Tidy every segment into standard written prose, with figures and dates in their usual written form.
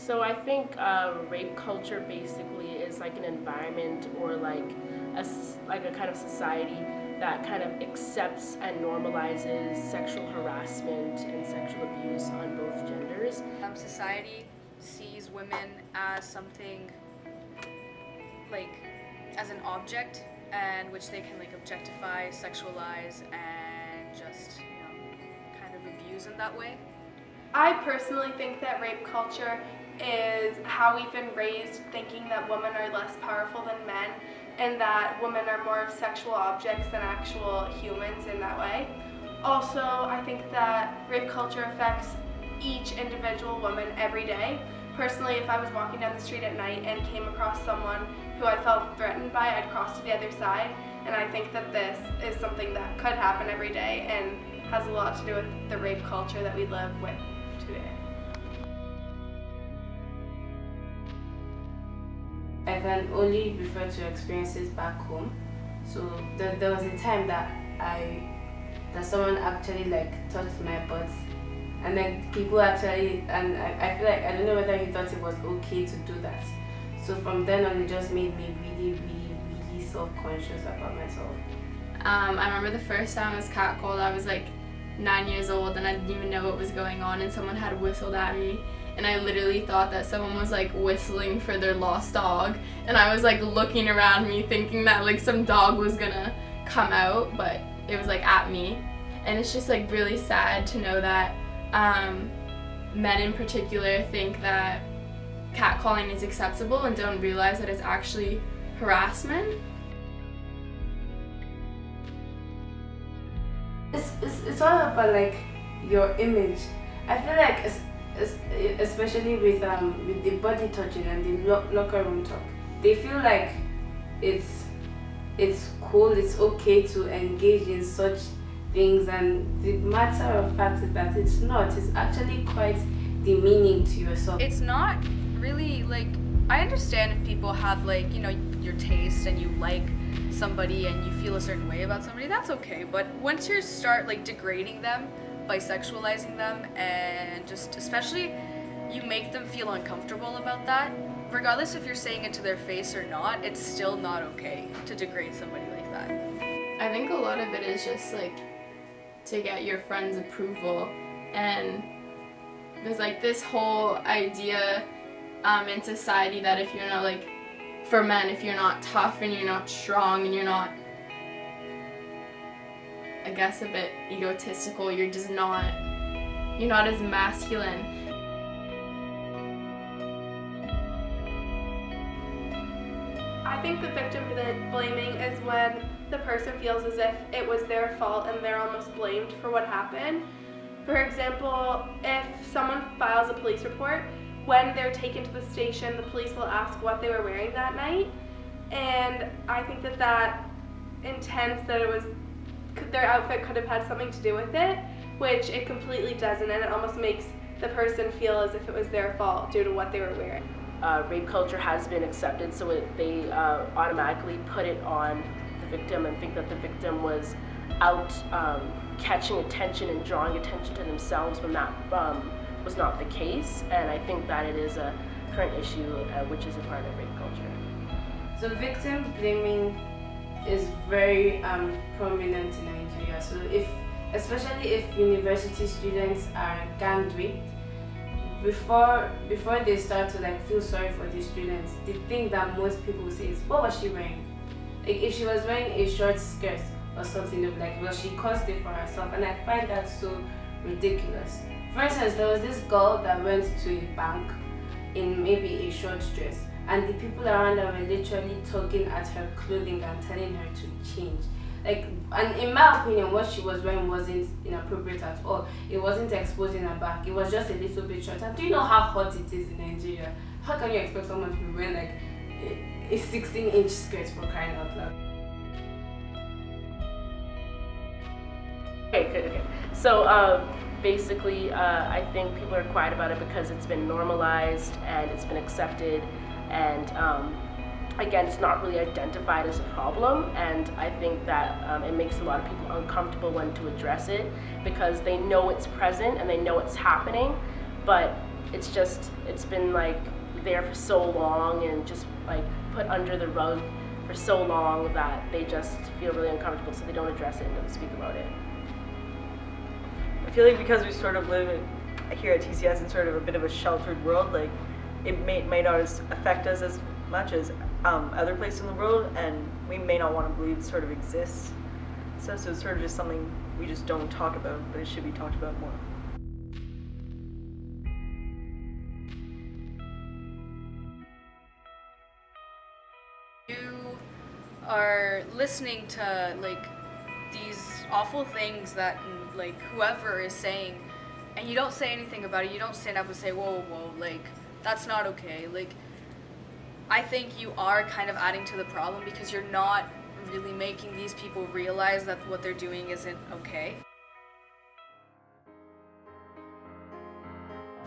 So I think rape culture basically is like an environment or like like a kind of society that kind of accepts and normalizes sexual harassment and sexual abuse on both genders. Society sees women as something like as an object and which they can like objectify, sexualize, and just kind of abuse in that way. I personally think that rape culture is how we've been raised thinking that women are less powerful than men and that women are more of sexual objects than actual humans in that way. Also, I think that rape culture affects each individual woman every day. Personally, if I was walking down the street at night and came across someone who I felt threatened by, I'd cross to the other side. And I think that this is something that could happen every day and has a lot to do with the rape culture that we live with today. I can only refer to experiences back home. So there was a time that someone actually like touched my butt, and then people actually, and I feel like I don't know whether he thought it was okay to do that. So from then on, it just made me really self-conscious about myself. I remember the first time I was catcalled. I was like 9 years old and I didn't even know what was going on, and someone had whistled at me, and I literally thought that someone was like whistling for their lost dog, and I was like looking around me thinking that like some dog was gonna come out, but it was like at me. And it's just like really sad to know that men in particular think that catcalling is acceptable and don't realize that it's actually harassment. It's all about like your image. I feel like especially with the body touching and the locker room talk, they feel like it's cool, it's okay to engage in such things, and the matter of fact is that it's not. It's actually quite demeaning to yourself. It's not really like, I understand if people have like, your taste and you like somebody and you feel a certain way about somebody, that's okay. But once you start like degrading them by sexualizing them, and just especially you make them feel uncomfortable about that, regardless if you're saying it to their face or not, it's still not okay to degrade somebody like that. I think a lot of it is just like to get your friends' approval, and there's like this whole idea in society that if you're not like, for men, if you're not tough and you're not strong and you're not, I guess, a bit egotistical, you're not as masculine. I think the victim blaming is when the person feels as if it was their fault and they're almost blamed for what happened. For example, if someone files a police report, when they're taken to the station, the police will ask what they were wearing that night. And I think that intends that their outfit could have had something to do with it, which it completely doesn't, and it almost makes the person feel as if it was their fault due to what they were wearing. Rape culture has been accepted, so they automatically put it on the victim and think that the victim was out catching attention and drawing attention to themselves when that was not the case. And I think that it is a current issue which is a part of rape culture. So victim blaming is very prominent in Nigeria. So especially if university students are gang raped, before they start to like feel sorry for the students, the thing that most people say is, what was she wearing? Like if she was wearing a short skirt or something, they'll be like, well, she caused it for herself. And I find that so ridiculous. For instance, there was this girl that went to a bank in maybe a short dress, and the people around her were literally tugging at her clothing and telling her to change. Like, and in my opinion, what she was wearing wasn't inappropriate at all. It wasn't exposing her back. It was just a little bit short. And do you know how hot it is in Nigeria? How can you expect someone to be wearing like a 16-inch skirt, for crying out loud? Okay. So basically, I think people are quiet about it because it's been normalized and it's been accepted, and again, it's not really identified as a problem. And I think that it makes a lot of people uncomfortable when to address it because they know it's present and they know it's happening, but it's been like there for so long and just like put under the rug for so long that they just feel really uncomfortable, so they don't address it and don't speak about it. I feel like because we sort of live here at TCS in sort of a bit of a sheltered world, like it may not affect us as much as other places in the world, and we may not want to believe it sort of exists. So it's sort of just something we just don't talk about, but it should be talked about more. You are listening to like these awful things that like whoever is saying, and you don't say anything about it. You don't stand up and say, whoa, like that's not okay. Like I think you are kind of adding to the problem because you're not really making these people realize that what they're doing isn't okay.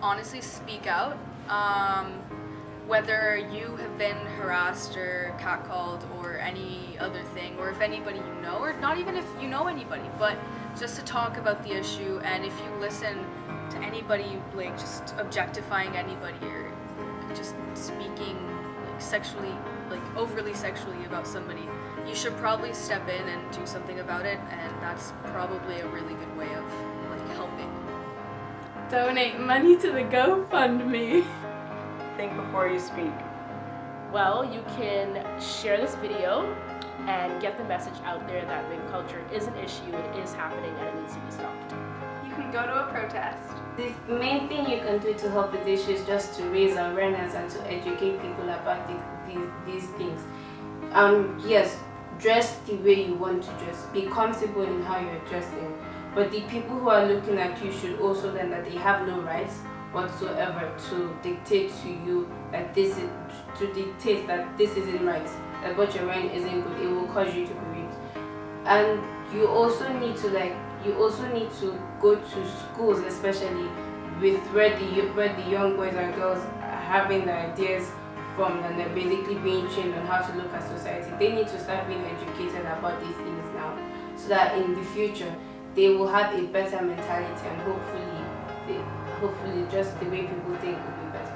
Honestly, speak out. Whether you have been harassed or catcalled or any other thing, or if anybody you know, or not even if you know anybody, but just to talk about the issue. And if you listen to anybody like just objectifying anybody or just speaking like sexually, like overly sexually about somebody, you should probably step in and do something about it, and that's probably a really good way of like helping. Donate money to the GoFundMe. Think before you speak. Well, you can share this video and get the message out there that rape culture is an issue, it is happening, and it needs to be stopped. You can go to a protest. The main thing you can do to help with this is just to raise awareness and to educate people about these things. Yes, dress the way you want to dress. Be comfortable in how you're dressing. But the people who are looking at you should also learn that they have no rights whatsoever to dictate to you that this isn't right, that what you're wearing isn't good. It will cause you to be raped. And you also need to go to schools, especially with where the young boys and girls are having their ideas from, and they're basically being trained on how to look at society. They need to start being educated about these things now, so that in the future they will have a better mentality, and hopefully just the way people think will be better.